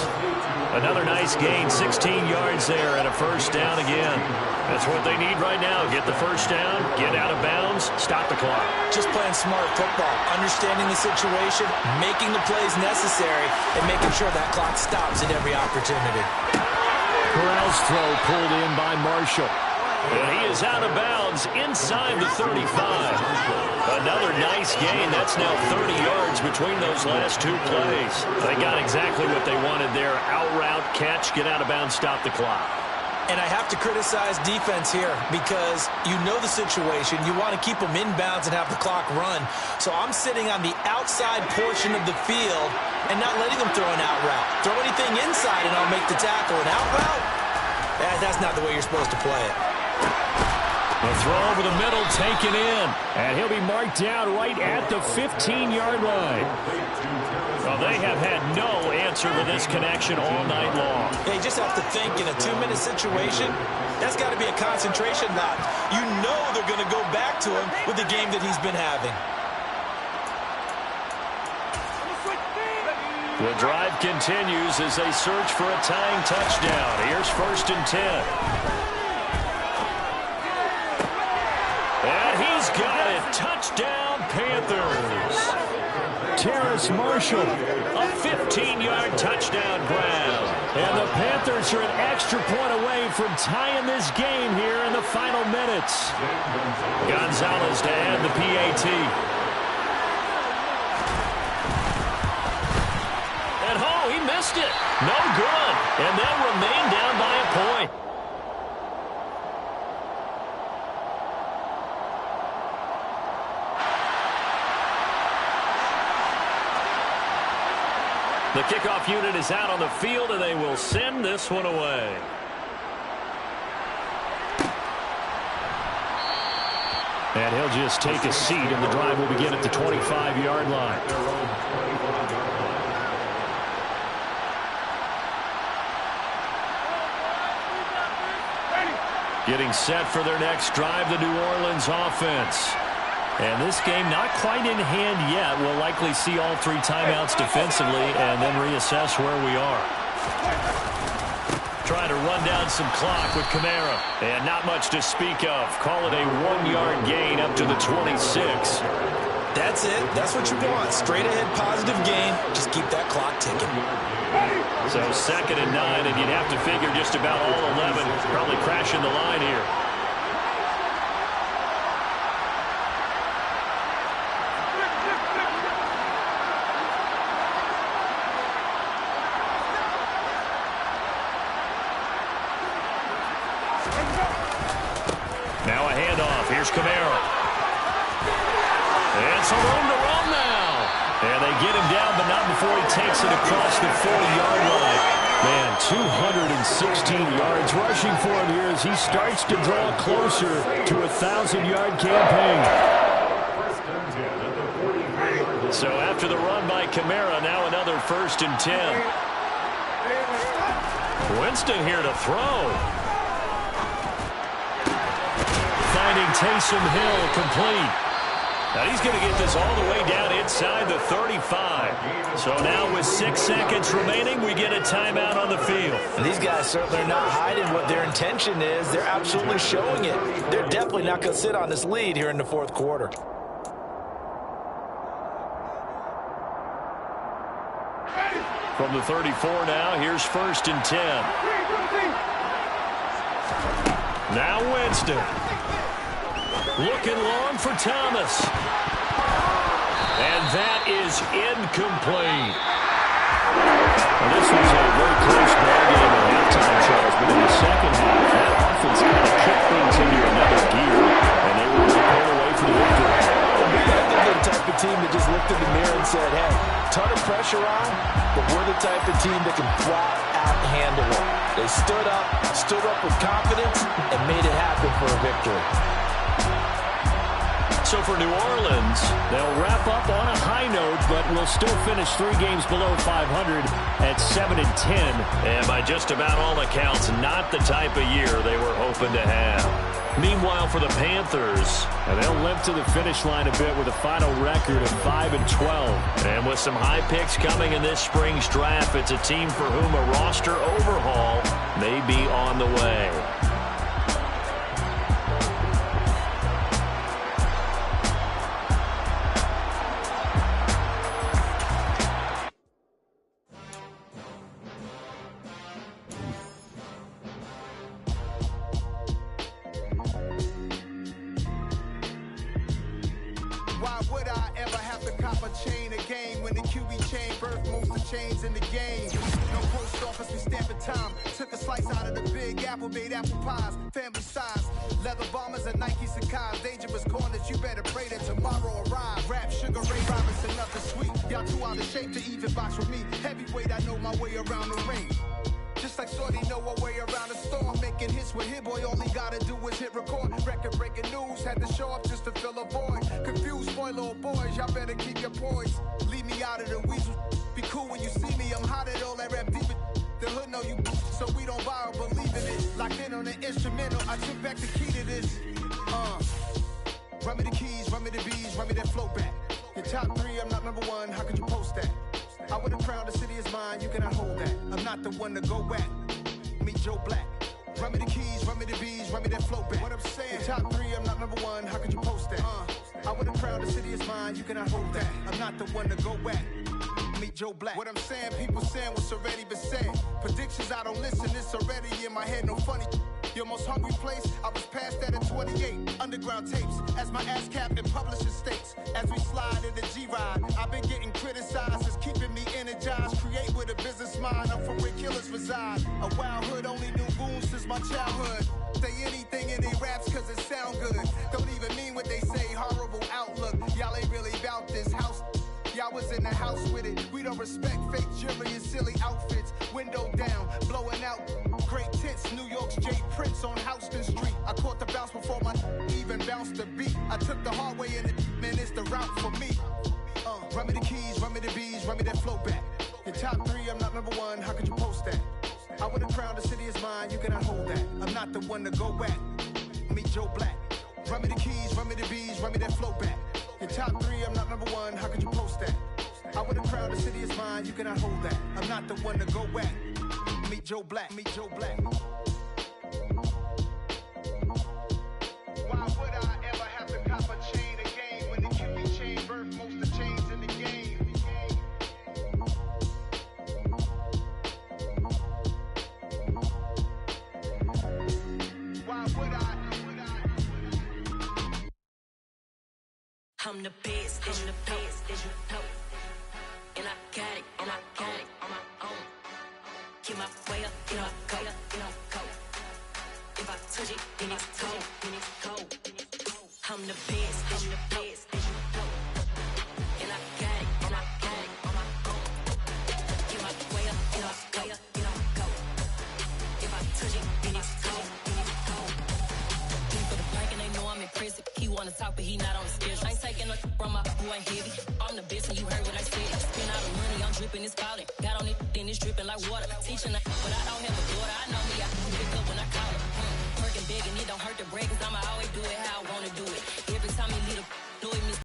Another nice gain, 16 yards there, and a first down again. That's what they need right now. Get the first down, get out of bounds, stop the clock. Just playing smart football, understanding the situation, making the plays necessary, and making sure that clock stops at every opportunity. Corral's throw pulled in by Marshall. And he is out of bounds inside the 35. Another nice gain. That's now 30 yards between those last two plays. They got exactly what they wanted there. Out route, catch, get out of bounds, stop the clock. And I have to criticize defense here because you know the situation. You want to keep them inbounds and have the clock run. So I'm sitting on the outside portion of the field and not letting them throw an out route. Throw anything inside and I'll make the tackle. An out route? That's not the way you're supposed to play it. The throw over the middle taken in. And he'll be marked down right at the 15-yard line. Well, they have had no answer for this connection all night long. Yeah, you just have to think in a 2-minute situation, that's got to be a concentration knock. You know they're going to go back to him with the game that he's been having. The drive continues as they search for a tying touchdown. Here's 1st and 10. And he's got it. Touchdown, Panthers. Terrace Marshall, a 15-yard touchdown grab. And the Panthers are an extra point away from tying this game here in the final minutes. Gonzalez to add the PAT. And oh, he missed it. No good. And they'll remain down by a point. The kickoff unit is out on the field, and they will send this one away. And he'll just take a seat, and the drive will begin at the 25-yard line. Getting set for their next drive, the New Orleans offense. And this game not quite in hand yet. We'll likely see all 3 timeouts defensively and then reassess where we are. Trying to run down some clock with Kamara. And not much to speak of. Call it a 1-yard gain up to the 26. That's it. That's what you want. Straight ahead positive gain. Just keep that clock ticking. So 2nd and 9, and you'd have to figure just about all 11 probably crashing the line here. Kamara. And some room to run now. And they get him down, but not before he takes it across the 40-yard line. Man, 216 yards rushing for him here as he starts to draw closer to a 1,000-yard campaign. So after the run by Kamara, now another 1st and 10. Winston here to throw. Finding Taysom Hill complete. Now he's going to get this all the way down inside the 35. So now with 6 seconds remaining, we get a timeout on the field. And these guys certainly are not hiding what their intention is. They're absolutely showing it. They're definitely not going to sit on this lead here in the 4th quarter. From the 34 now, here's 1st and 10. Now Winston. Looking long for Thomas. And that is incomplete. Well, this was a very close ball game at halftime, Charles, but in the second half, that offense kind of kicked things into another gear, and they were going away for the victory. They're the type of team that just looked in the mirror and said, hey, ton of pressure on, but we're the type of team that can flat out handle it. They stood up with confidence, and made it happen for a victory. So for New Orleans, they'll wrap up on a high note, but will still finish 3 games below 500 at 7-10. And by just about all accounts, not the type of year they were hoping to have. Meanwhile, for the Panthers, they'll limp to the finish line a bit with a final record of 5-12. And with some high picks coming in this spring's draft, it's a team for whom a roster overhaul may be on the way. Run me the keys, run me the bees, run me that flow back. Your top 3, I'm not number 1, how could you post that? I would have crowned the city is mine, you cannot hold that. I'm not the one to go back. Meet Joe Black. Run me the keys, run me the bees, run me that flow back. What I'm saying, your top 3, I'm not number 1, how could you post that? I would have crowned the city is mine, you cannot hold that. I'm not the one to go back. Meet Joe Black. What I'm saying, people saying what's already been said. Predictions, I don't listen, it's already in my head, no funny. Your most hungry place, I was past that at 28. Underground tapes, as my ass cap in publishing states. As we slide in the G-Ride, I've been getting criticized, it's keeping me energized. Create with a business mind, I'm from where killers reside. A wild hood, only knew goons since my childhood. Say anything in they raps cause it sound good. Don't even mean what they say, horrible outlook. Y'all ain't really about this house. Y'all was in the house with it. We don't respect fake jewelry and silly outfits. Window down, blowing out great tits. New York's J. Prince on Houston Street. I caught the bounce before my even bounced the beat. I took the hard way in it, man, it's the route for me. Run me the keys, run me the bees, run me that flow back. Your top 3, I'm not number 1, how could you post that? I would have crowned the city is mine, you cannot hold that. I'm not the one to go back. Meet Joe Black. Run me the keys, run me the bees, run me that flow back. Your top 3, I'm not number 1, how could you post that? I would have crowned the city is mine, you cannot hold that. I'm not the one to go back. Meet Joe Black, meet Joe Black. Why would I ever have to cop a chain again when the QB chain birth most of chains in the game? Why would I? I'm the best, as you know, and I got it, on my own. Get my way up, get my go. If I touch it, then it's cold, I'm the best, I'm the best, and I got it, and I got it on my own. Get my way up, get up, way up, get up, go. If I touch it, then it's cold, then it's cold. Leave for the bank and they know I'm impressive. He wanna talk, but he not on the schedule. I ain't taking no from my boy heavy. I'm the best and you heard what I said. Spend all the money, I'm dripping, it's falling. Got on it, then it's dripping like water. Teaching but I don't have a